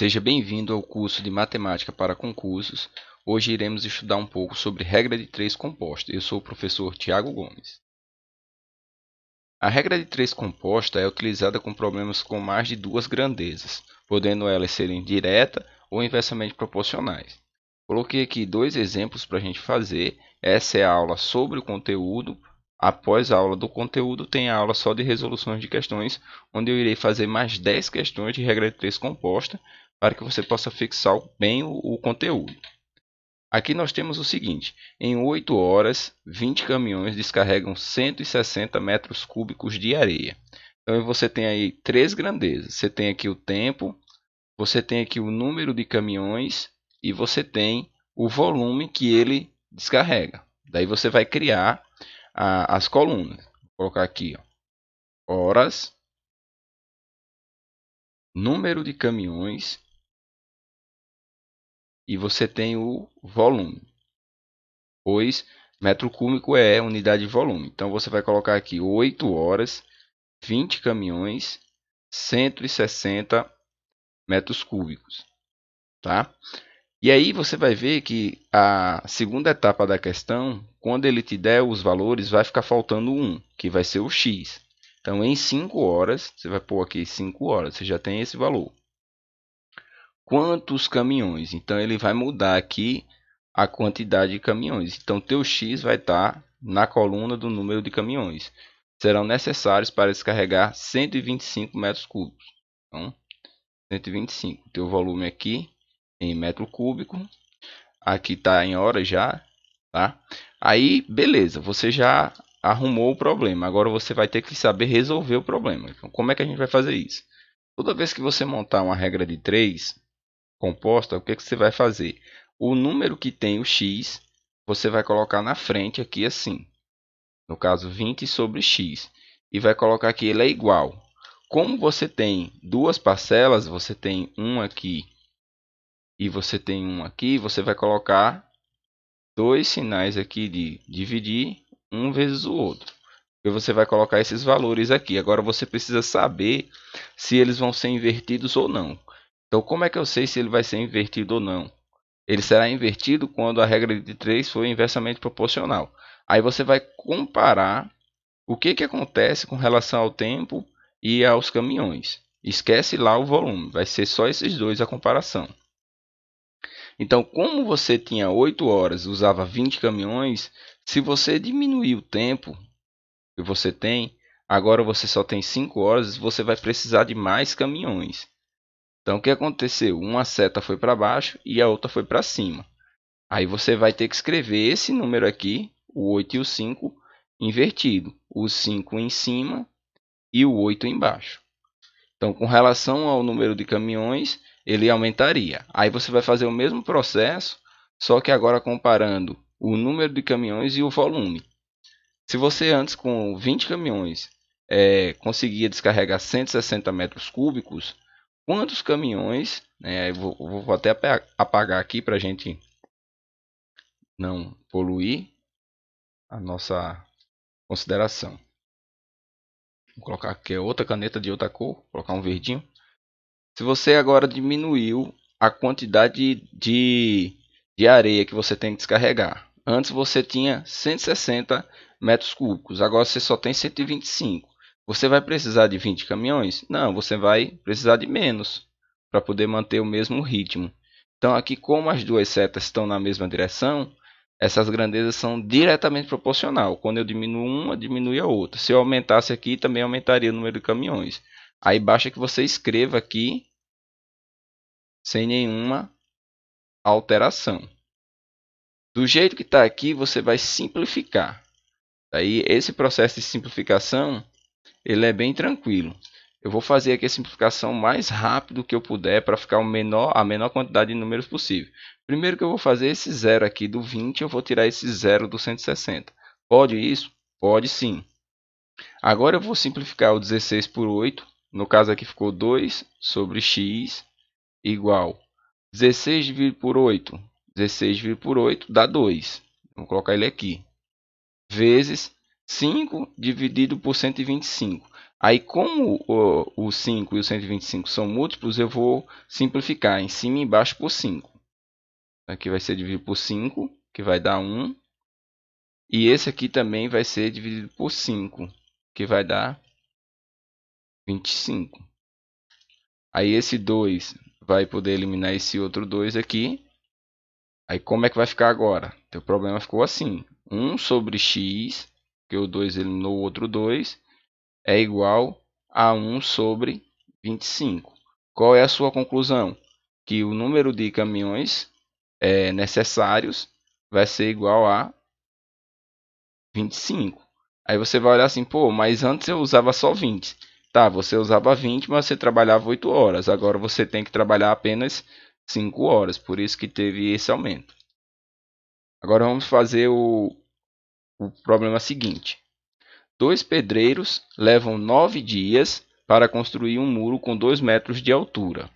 Seja bem-vindo ao curso de Matemática para Concursos. Hoje iremos estudar um pouco sobre regra de três composta. Eu sou o professor Tiago Gomes. A regra de três composta é utilizada com problemas com mais de duas grandezas, podendo elas serem direta ou inversamente proporcionais. Coloquei aqui dois exemplos para a gente fazer. Essa é a aula sobre o conteúdo. Após a aula do conteúdo, tem a aula só de resoluções de questões, onde eu irei fazer mais 10 questões de regra de três composta, para que você possa fixar bem o conteúdo. Aqui nós temos o seguinte: em 8 horas, 20 caminhões descarregam 160 metros cúbicos de areia. Então você tem aí três grandezas. Você tem aqui o tempo, você tem aqui o número de caminhões e você tem o volume que ele descarrega. Daí você vai criar as colunas. Vou colocar aqui, horas, número de caminhões e você tem o volume, pois metro cúbico é unidade de volume. Então você vai colocar aqui 8 horas, 20 caminhões, 160 metros cúbicos, tá? E aí você vai ver que a segunda etapa da questão, quando ele te der os valores, vai ficar faltando um, que vai ser o x. Então, em 5 horas, você vai pôr aqui 5 horas, você já tem esse valor. Quantos caminhões? Então, ele vai mudar aqui a quantidade de caminhões. Então, teu x vai estar na coluna do número de caminhões. Serão necessários para descarregar 125 metros cúbicos. Então, 125. Teu volume aqui em metro cúbico. Aqui está em horas já, tá? Aí, beleza, você já arrumou o problema. Agora você vai ter que saber resolver o problema. Então, como é que a gente vai fazer isso? Toda vez que você montar uma regra de 3 composta, o que você vai fazer? O número que tem o x, você vai colocar na frente aqui assim. No caso, 20 sobre x. E vai colocar que ele é igual. Como você tem duas parcelas, você tem um aqui e você tem um aqui, você vai colocar dois sinais aqui de dividir um vezes o outro. E você vai colocar esses valores aqui. Agora você precisa saber se eles vão ser invertidos ou não. Então, como é que eu sei se ele vai ser invertido ou não? Ele será invertido quando a regra de 3 for inversamente proporcional. Aí você vai comparar o que acontece com relação ao tempo e aos caminhões. Esquece lá o volume, vai ser só esses dois a comparação. Então, como você tinha 8 horas e usava 20 caminhões, se você diminuir o tempo que você tem, agora você só tem 5 horas, você vai precisar de mais caminhões. Então, o que aconteceu? Uma seta foi para baixo e a outra foi para cima. Aí você vai ter que escrever esse número aqui, o 8 e o 5, invertido. O 5 em cima e o 8 embaixo. Então, com relação ao número de caminhões, ele aumentaria. Aí você vai fazer o mesmo processo, só que agora comparando o número de caminhões e o volume. Se você antes com 20 caminhões conseguia descarregar 160 metros cúbicos, quantos caminhões, eu vou até apagar aqui para a gente não poluir a nossa consideração. Vou colocar aqui outra caneta de outra cor, vou colocar um verdinho. Se você agora diminuiu a quantidade de areia que você tem que descarregar. Antes você tinha 160 metros cúbicos, agora você só tem 125. Você vai precisar de 20 caminhões? Não, você vai precisar de menos para poder manter o mesmo ritmo. Então aqui, como as duas setas estão na mesma direção, essas grandezas são diretamente proporcional. Quando eu diminuo uma, diminui a outra. Se eu aumentasse aqui, também aumentaria o número de caminhões. Aí basta que você escreva aqui sem nenhuma alteração. Do jeito que está aqui, você vai simplificar. Aí esse processo de simplificação, ele é bem tranquilo. Eu vou fazer aqui a simplificação mais rápido que eu puder para ficar a menor quantidade de números possível. Primeiro que eu vou fazer esse zero aqui do 20, eu vou tirar esse zero do 160. Pode isso? Pode sim. Agora eu vou simplificar o 16 por 8. No caso aqui ficou 2 sobre x igual 16 dividido por 8. 16 dividido por 8 dá 2. Vou colocar ele aqui. Vezes 5 dividido por 125. Aí, como o 5 e o 125 são múltiplos, eu vou simplificar em cima e embaixo por 5. Aqui vai ser dividido por 5, que vai dar 1. E esse aqui também vai ser dividido por 5, que vai dar 25. Aí esse 2 vai poder eliminar esse outro 2 aqui. Aí como é que vai ficar agora? O problema ficou assim. 1 sobre x, que o 2 eliminou o outro 2, é igual a 1 sobre 25. Qual é a sua conclusão? Que o número de caminhões necessários vai ser igual a 25. Aí você vai olhar assim, pô, mas antes eu usava só 20. Tá, você usava 20, mas você trabalhava 8 horas. Agora você tem que trabalhar apenas 5 horas, por isso que teve esse aumento. Agora vamos fazer o problema seguinte. 2 pedreiros levam 9 dias para construir um muro com 2 metros de altura.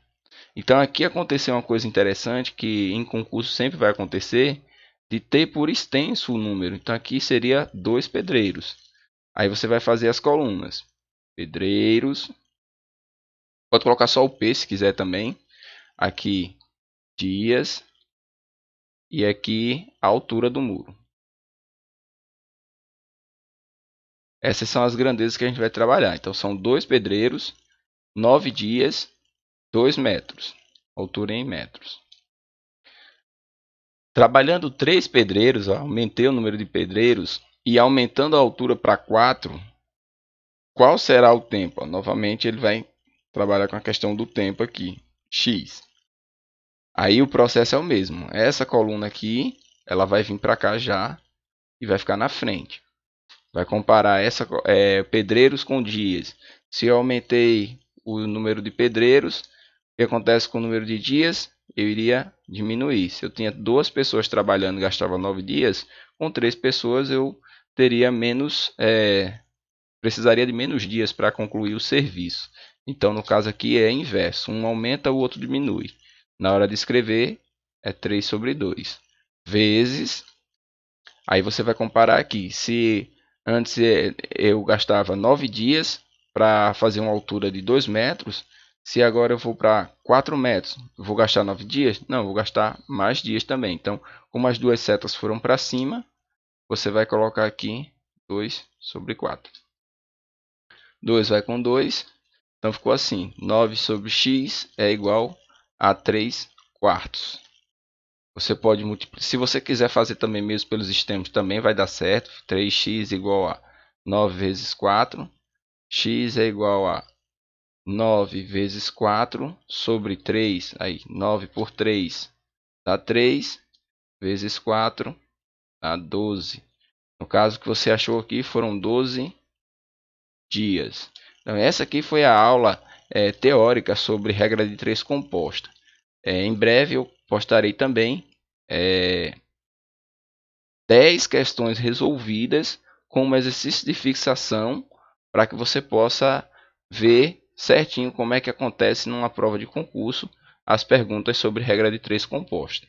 Então aqui aconteceu uma coisa interessante que em concurso sempre vai acontecer, de ter por extenso o número. Então aqui seria 2 pedreiros. Aí você vai fazer as colunas. Pedreiros. Pode colocar só o P se quiser também. Aqui dias. E aqui a altura do muro. Essas são as grandezas que a gente vai trabalhar. Então são 2 pedreiros, 9 dias, 2 metros. Altura em metros. Trabalhando 3 pedreiros, aumentei o número de pedreiros e aumentando a altura para 4, qual será o tempo? Novamente ele vai trabalhar com a questão do tempo aqui, x. Aí o processo é o mesmo. Essa coluna aqui, ela vai vir para cá já e vai ficar na frente. Vai comparar pedreiros com dias. Se eu aumentei o número de pedreiros, o que acontece com o número de dias? Eu iria diminuir. Se eu tinha 2 pessoas trabalhando e gastava 9 dias, com 3 pessoas eu teria precisaria de menos dias para concluir o serviço. Então, no caso aqui é inverso. Um aumenta, o outro diminui. Na hora de escrever, é 3 sobre 2. Vezes. Aí você vai comparar aqui. Se antes eu gastava 9 dias para fazer uma altura de 2 metros, se agora eu vou para 4 metros, vou gastar 9 dias? Não, vou gastar mais dias também. Então, como as duas setas foram para cima, você vai colocar aqui 2 sobre 4. 2 vai com 2, então ficou assim. 9 sobre x é igual a 3 quartos. Você pode multiplicar. Se você quiser fazer também mesmo pelos extremos, também vai dar certo. 3x igual a 9 vezes 4. X é igual a 9 vezes 4 sobre 3. Aí, 9 por 3 dá 3. Vezes 4 dá 12. No caso que você achou aqui, foram 12 dias. Então, essa aqui foi a aula teórica sobre regra de 3 composta. Em breve eu postarei também 10 questões resolvidas com um exercício de fixação para que você possa ver certinho como é que acontece numa prova de concurso as perguntas sobre regra de 3 composta.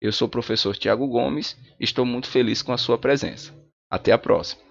Eu sou o professor Tiago Gomes e estou muito feliz com a sua presença. Até a próxima.